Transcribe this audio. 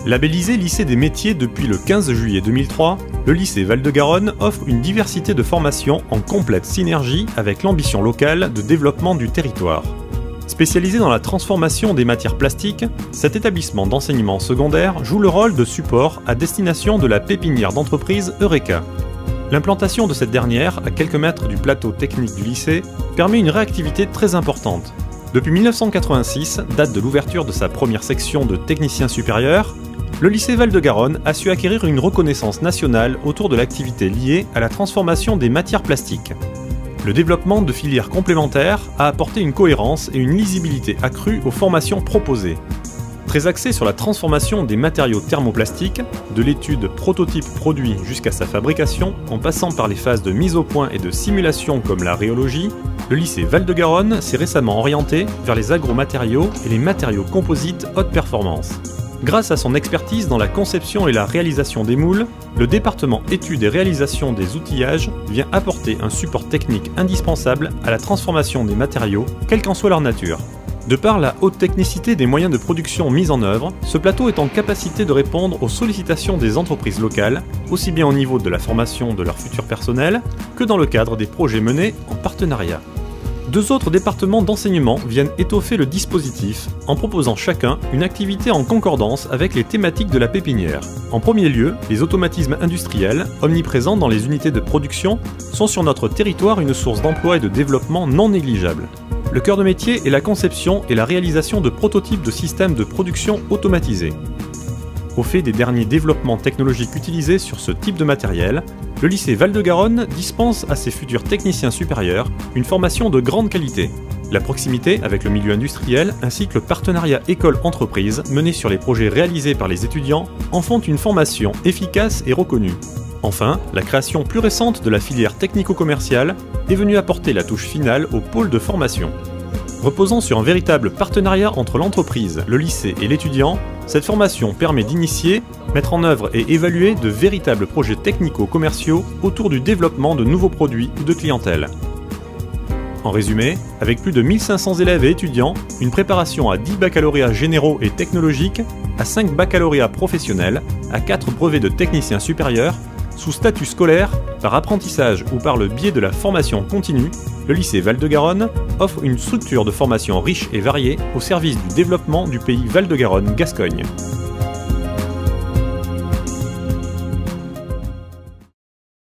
Labellisé lycée des métiers depuis le 15 juillet 2003, le lycée Val-de-Garonne offre une diversité de formations en complète synergie avec l'ambition locale de développement du territoire. Spécialisé dans la transformation des matières plastiques, cet établissement d'enseignement secondaire joue le rôle de support à destination de la pépinière d'entreprise Eureka. L'implantation de cette dernière, à quelques mètres du plateau technique du lycée, permet une réactivité très importante. Depuis 1986, date de l'ouverture de sa première section de technicien supérieur, le lycée Val-de-Garonne a su acquérir une reconnaissance nationale autour de l'activité liée à la transformation des matières plastiques. Le développement de filières complémentaires a apporté une cohérence et une lisibilité accrue aux formations proposées. Très axé sur la transformation des matériaux thermoplastiques, de l'étude prototype-produit jusqu'à sa fabrication, en passant par les phases de mise au point et de simulation comme la rhéologie, le lycée Val-de-Garonne s'est récemment orienté vers les agromatériaux et les matériaux composites haute performance. Grâce à son expertise dans la conception et la réalisation des moules, le département études et réalisation des outillages vient apporter un support technique indispensable à la transformation des matériaux, quelle qu'en soit leur nature. De par la haute technicité des moyens de production mis en œuvre, ce plateau est en capacité de répondre aux sollicitations des entreprises locales, aussi bien au niveau de la formation de leur futur personnel, que dans le cadre des projets menés en partenariat. Deux autres départements d'enseignement viennent étoffer le dispositif en proposant chacun une activité en concordance avec les thématiques de la pépinière. En premier lieu, les automatismes industriels, omniprésents dans les unités de production, sont sur notre territoire une source d'emploi et de développement non négligeable. Le cœur de métier est la conception et la réalisation de prototypes de systèmes de production automatisés. Au fait des derniers développements technologiques utilisés sur ce type de matériel, le lycée Val-de-Garonne dispense à ses futurs techniciens supérieurs une formation de grande qualité. La proximité avec le milieu industriel ainsi que le partenariat école-entreprise mené sur les projets réalisés par les étudiants en font une formation efficace et reconnue. Enfin, la création plus récente de la filière technico-commerciale est venue apporter la touche finale au pôle de formation. Reposant sur un véritable partenariat entre l'entreprise, le lycée et l'étudiant, cette formation permet d'initier, mettre en œuvre et évaluer de véritables projets technico-commerciaux autour du développement de nouveaux produits ou de clientèle. En résumé, avec plus de 1500 élèves et étudiants, une préparation à 10 baccalauréats généraux et technologiques, à 5 baccalauréats professionnels, à 4 brevets de techniciens supérieurs, sous statut scolaire, par apprentissage ou par le biais de la formation continue, le lycée Val-de-Garonne offre une structure de formation riche et variée au service du développement du pays Val-de-Garonne-Gascogne.